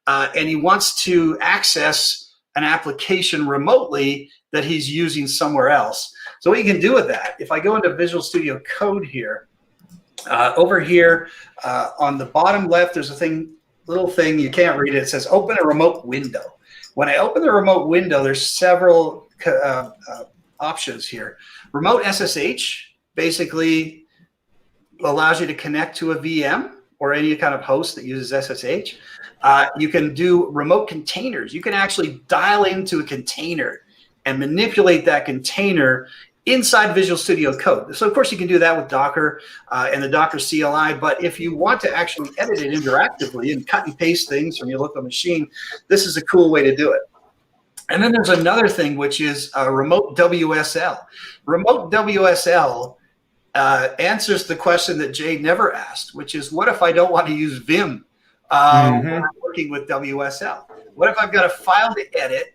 And he wants to access an application remotely that he's using somewhere else. So what you can do with that, if I go into Visual Studio Code here, over here on the bottom left, there's a little thing, you can't read it. It says open a remote window. When I open the remote window, there's several options here. Remote SSH basically allows you to connect to a VM or any kind of host that uses SSH. You can do remote containers. You can actually dial into a container and manipulate that container inside Visual Studio Code. So of course you can do that with Docker and the Docker CLI, but if you want to actually edit it interactively and cut and paste things from your local machine, this is a cool way to do it. And then there's another thing, which is remote WSL. Remote WSL answers the question that Jay never asked, which is, what if I don't want to use Vim when I'm working with WSL? What if I've got a file to edit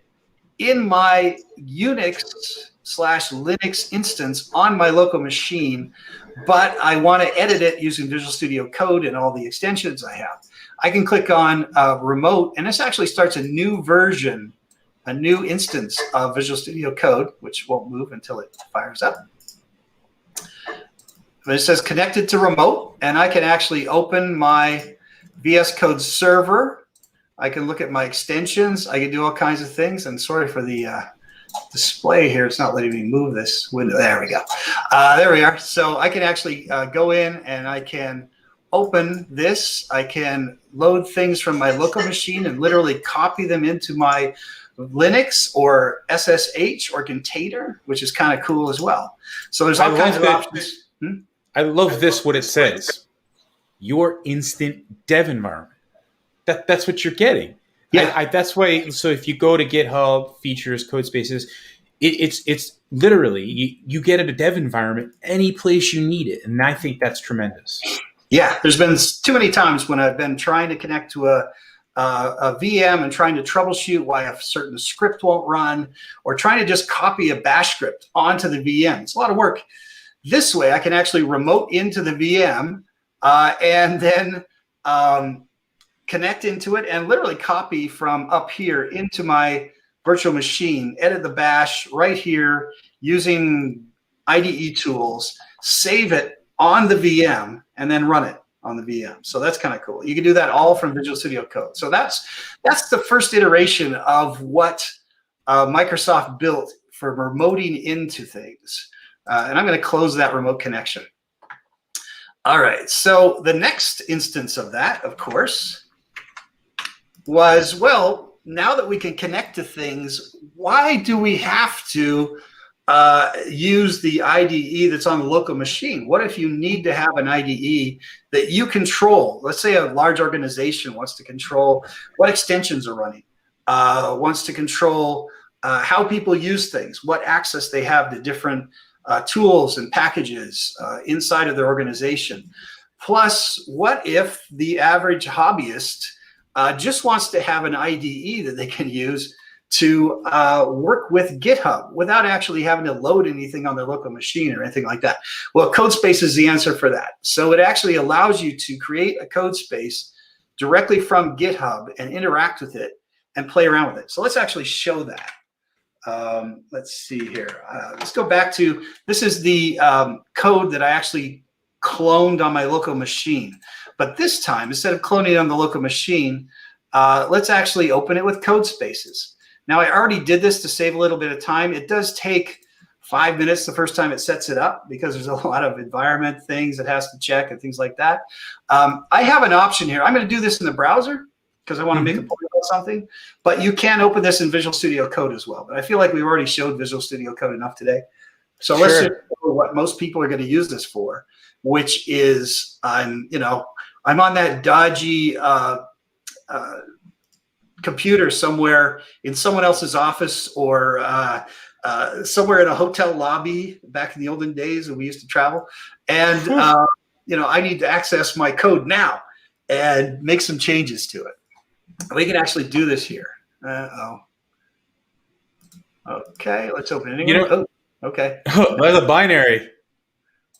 in my Unix/Linux instance on my local machine, but I want to edit it using Visual Studio Code and all the extensions I have? I can click on remote, and this actually starts a new version, a new instance of Visual Studio Code, which won't move until it fires up. But it says connected to remote, and I can actually open my VS Code server. I can look at my extensions. I can do all kinds of things. And sorry for the display here. It's not letting me move this window. There we go. There we are. So I can actually go in and I can open this. I can load things from my local machine and literally copy them into my Linux or SSH or container, which is kind of cool as well. So there's all kinds of options. I love this, what it says. Your instant dev environment. That's what you're getting. Yeah. That's why. So if you go to GitHub, features, Codespaces, it's literally you get a dev environment any place you need it, and I think that's tremendous. Yeah, there's been too many times when I've been trying to connect to a VM and trying to troubleshoot why a certain script won't run, or trying to just copy a bash script onto the VM. It's a lot of work. This way, I can actually remote into the VM and then connect into it and literally copy from up here into my virtual machine, edit the bash right here using IDE tools, save it on the VM, and then run it on the VM. So that's kind of cool. You can do that all from Visual Studio Code. So that's the first iteration of what Microsoft built for remoting into things. And I'm going to close that remote connection. All right, so the next instance of that, of course, was, well, now that we can connect to things, why do we have to use the IDE that's on the local machine? What if you need to have an IDE that you control? Let's say a large organization wants to control what extensions are running, wants to control how people use things, what access they have to different tools and packages inside of their organization. Plus, what if the average hobbyist just wants to have an IDE that they can use to work with GitHub without actually having to load anything on their local machine or anything like that? Well, Codespace is the answer for that. So it actually allows you to create a Codespace directly from GitHub and interact with it and play around with it. So let's actually show that. Let's see here. Let's go back to, this is the code that I actually cloned on my local machine. But this time, instead of cloning it on the local machine, let's actually open it with Codespaces. Now, I already did this to save a little bit of time. It does take 5 minutes the first time it sets it up because there's a lot of environment things it has to check and things like that. I have an option here. I'm going to do this in the browser because I want to make a point about something, but you can open this in Visual Studio Code as well. But I feel like we've already showed Visual Studio Code enough today. So let's just go what most people are going to use this for, which is I'm on that dodgy computer somewhere in someone else's office or somewhere in a hotel lobby back in the olden days when we used to travel. And, I need to access my code now and make some changes to it. We can actually do this here. Okay, let's open it again. Okay. That's a binary.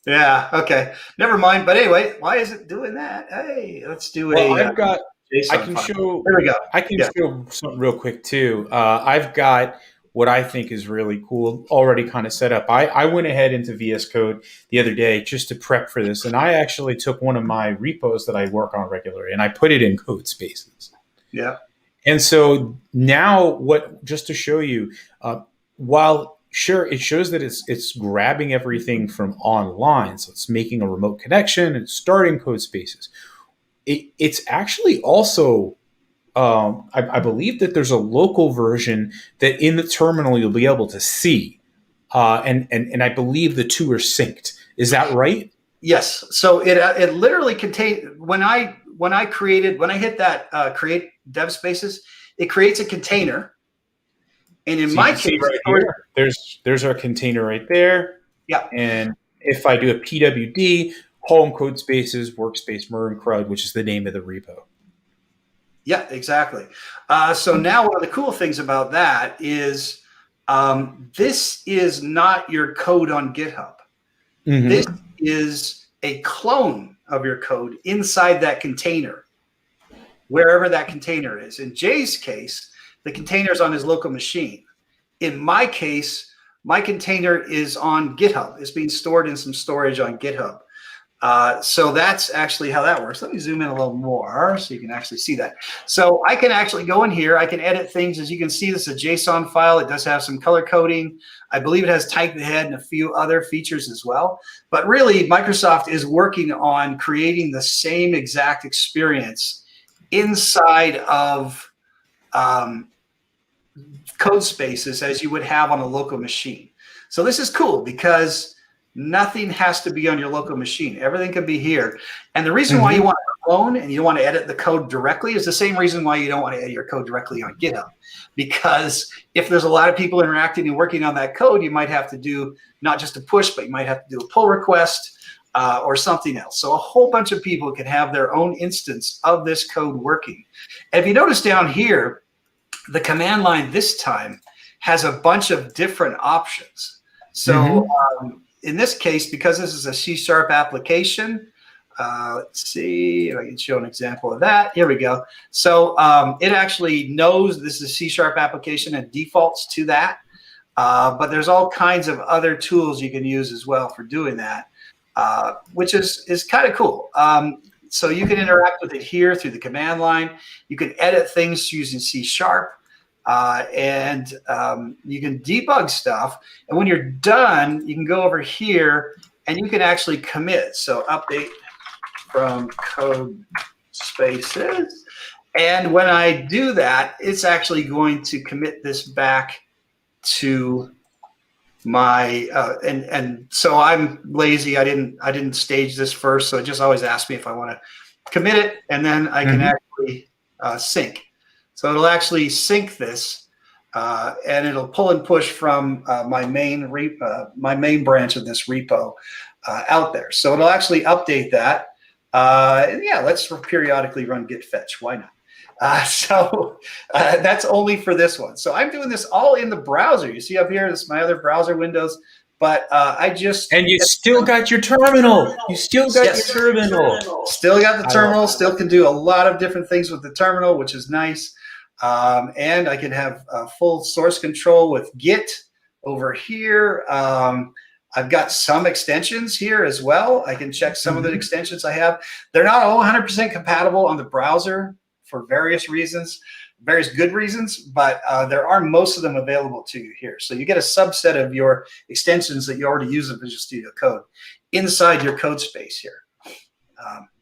Yeah, okay. Never mind. But anyway, why is it doing that? Hey, let's do I've got, JSON I can file. show, There we go. I can show something real quick too. I've got what I think is really cool already kind of set up. I went ahead into VS Code the other day just to prep for this. And I actually took one of my repos that I work on regularly and I put it in Codespaces. Yeah. And so now just to show you, while sure, it shows that it's grabbing everything from online. So it's making a remote connection and starting Codespaces. It's actually also, I believe that there's a local version that in the terminal you'll be able to see. And I believe the two are synced. Is that right? Yes. So it literally contains, when I hit that create dev spaces, it creates a container. And in my case, right here, there's our container right there. Yeah. And if I do a PWD, home Codespaces, workspace Maroon CRUD, which is the name of the repo. Yeah, exactly. So now one of the cool things about that is this is not your code on GitHub. Mm-hmm. This is a clone of your code inside that container, wherever that container is. In Jay's case, the container is on his local machine. In my case, my container is on GitHub. It's being stored in some storage on GitHub. So that's actually how that works. Let me zoom in a little more so you can actually see that. So I can actually go in here. I can edit things. As you can see, this is a JSON file. It does have some color coding. I believe it has type ahead and a few other features as well. But really, Microsoft is working on creating the same exact experience inside of Codespaces as you would have on a local machine. So this is cool because nothing has to be on your local machine. Everything can be here. And the reason why you want to clone and you want to edit the code directly is the same reason why you don't want to edit your code directly on GitHub. Because if there's a lot of people interacting and working on that code, you might have to do not just a push, but you might have to do a pull request or something else. So a whole bunch of people can have their own instance of this code working. And if you notice down here, the command line this time has a bunch of different options. So in this case, because this is a C# application, let's see if I can show an example of that. Here we go. So it actually knows this is a C# application and defaults to that. But there's all kinds of other tools you can use as well for doing that, which is kind of cool. So you can interact with it here through the command line. You can edit things using C#, and you can debug stuff. And when you're done, you can go over here and you can actually commit. So update from Codespaces. And when I do that, it's actually going to commit this back to my and so I'm lazy. I didn't stage this first, so it just always asks me if I want to commit it, and then I can actually sync. So it'll actually sync this, and it'll pull and push from my main branch of this repo out there. So it'll actually update that. And yeah, let's periodically run git fetch. Why not? So that's only for this one. So I'm doing this all in the browser. You see up here, this is my other browser windows. But And you still got your terminal. You still got your terminal. Still got the terminal. Still can do a lot of different things with the terminal, which is nice. And I can have full source control with Git over here. I've got some extensions here as well. I can check some of the extensions I have. They're not all 100% compatible on the browser for various reasons, various good reasons, but there are most of them available to you here. So you get a subset of your extensions that you already use in Visual Studio Code inside your code space here.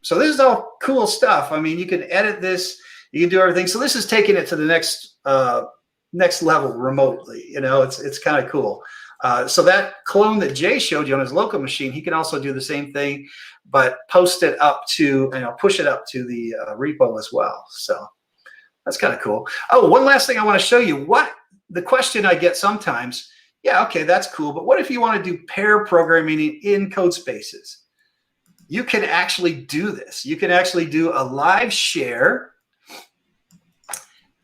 So this is all cool stuff. I mean, you can edit this, you can do everything. So this is taking it to the next level remotely. You know, it's kind of cool. So that clone that Jay showed you on his local machine, he can also do the same thing, but post it up to, push it up to the repo as well. So that's kind of cool. Oh, one last thing I want to show you. The question I get sometimes, yeah, okay, that's cool, but what if you want to do pair programming in Codespaces? You can actually do this. You can actually do a live share,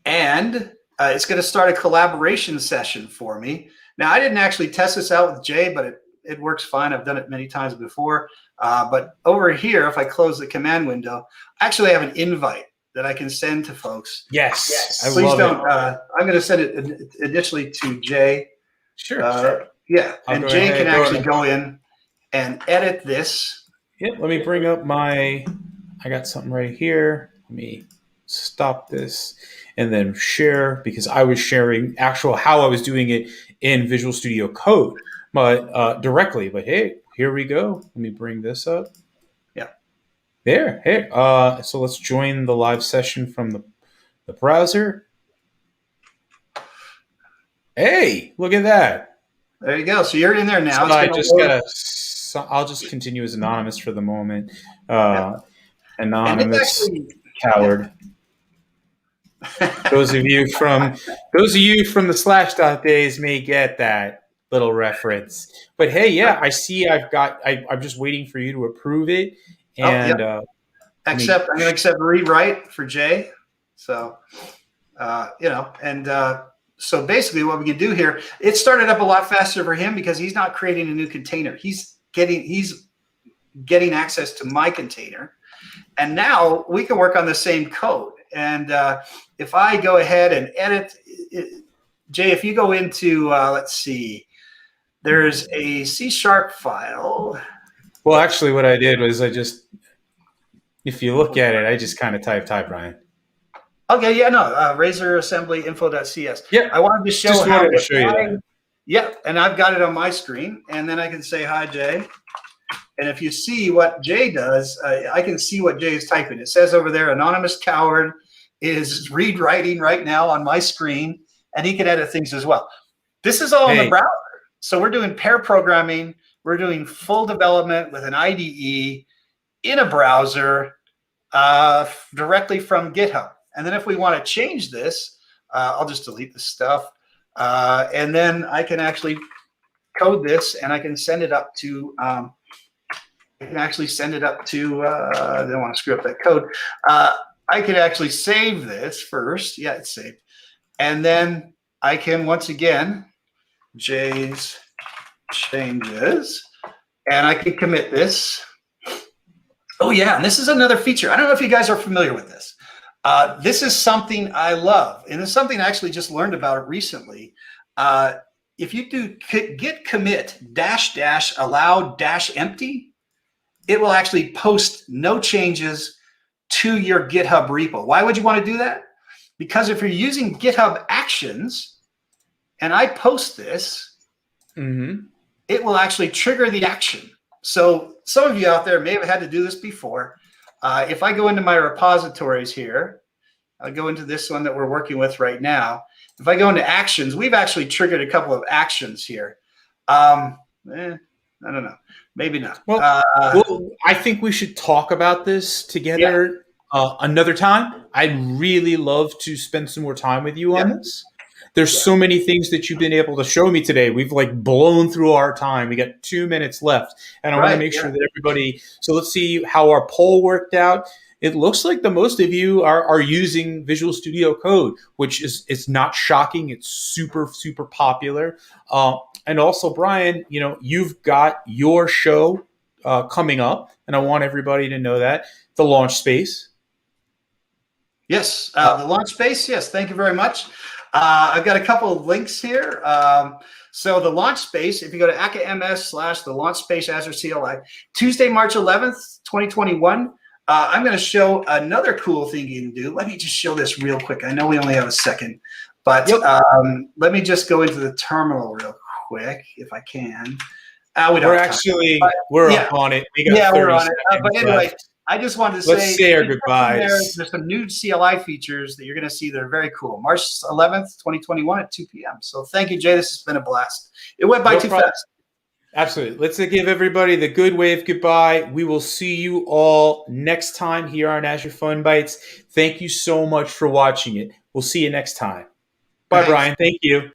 and it's going to start a collaboration session for me. Now, I didn't actually test this out with Jay, but it works fine. I've done it many times before. But over here, if I close the command window, I actually have an invite that I can send to folks. Yes. I Please love don't. it. I'm going to send it initially to Jay. Sure. Yeah, I'll and go Jay ahead, can actually go in and edit this. Yeah, let me bring up I got something right here. Let me stop this and then share, because I was sharing how I was doing it in Visual Studio Code, but directly. But hey, here we go. Let me bring this up. Yeah. There. Hey. So let's join the live session from the browser. Hey, look at that. There you go. So you're in there now. So I'll just continue as anonymous for the moment. Anonymous coward. Those of you from the Slashdot days may get that little reference. But hey, yeah, I see. I'm just waiting for you to approve it. And I'm going to accept rewrite for Jay. So so basically what we can do here, it started up a lot faster for him because he's not creating a new container. He's getting access to my container. And now we can work on the same code. And if I go ahead and edit, Jay, if you go into, let's see, there's a C# file. Well, actually what I did was if you look at it, I just kind of typed, "Hi, Brian." Okay, yeah, no, Razor Assembly info.cs. Yeah, I wanted to show just how wanted to show you that. Yeah, and I've got it on my screen, and then I can say, "Hi, Jay." And if you see what Jay does, I can see what Jay is typing. It says over there, "Anonymous Coward is writing right now on my screen," and he can edit things as well. This is all in the browser. So we're doing pair programming. We're doing full development with an IDE in a browser directly from GitHub. And then if we want to change this, I'll just delete this stuff. And then I can actually code this, and I can send it up to, I don't want to screw up that code. I can actually save this first. Yeah, it's saved. And then I can, once again, Jay's changes, and I can commit this. Oh, yeah, and this is another feature. I don't know if you guys are familiar with this. This is something I love, and it's something I actually just learned about it recently. If you do git commit -- allow - empty, it will actually post no changes to your GitHub repo. Why would you want to do that? Because if you're using GitHub Actions and I post this, it will actually trigger the action. So some of you out there may have had to do this before. If I go into my repositories here, I'll go into this one that we're working with right now. If I go into actions, we've actually triggered a couple of actions here. I don't know. Maybe not. Well, I think we should talk about this together another time. I'd really love to spend some more time with you on this. There's so many things that you've been able to show me today. We've blown through our time. We got 2 minutes left, and I want to make sure that everybody. So let's see how our poll worked out. It looks like the most of you are using Visual Studio Code, which it's not shocking. It's super, super popular. And also, Brian, you've got your show coming up, and I want everybody to know that the Launch Space. Yes, the Launch Space. Yes, thank you very much. I've got a couple of links here. So the Launch Space, if you go to aka.ms/the Launch Space Azure CLI, Tuesday, March 11th, 2021, I'm going to show another cool thing you can do. Let me just show this real quick. I know we only have a second, but let me just go into the terminal real quick if I can. We're up on it. We got 30 we're on it. But anyway, I just wanted to Let's say our goodbyes. There's some new CLI features that you're going to see that are very cool. March 11th, 2021 at 2 p.m. So thank you, Jay. This has been a blast. It went by too fast. Absolutely. Let's give everybody the good wave goodbye. We will see you all next time here on Azure FunBytes. Thank you so much for watching it. We'll see you next time. Bye, Thanks. Brian. Thank you.